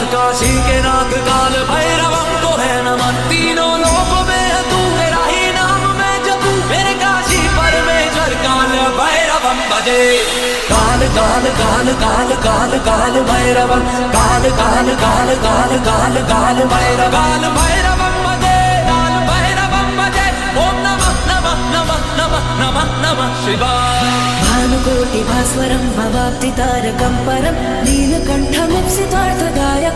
काशी के नाथ काल भैरवम को है नमन। तीनों लोकों में है तू, तेरा ही नाम मैं जपूं। मेरे काशी परमेश्वर काल भैरवम भजे। काल काल काल काल काल काल भैरवम, काल काल काल काल काल काल भैरव, काल भैरवम भजे, काल भैरवम भजे। ओम नमः नमः नमः नमः नमः नमः शिवाय। भानुकोटि भास्वरं भवाब्धितारकं परं नीलकण्ठमप्सितार्थदायकं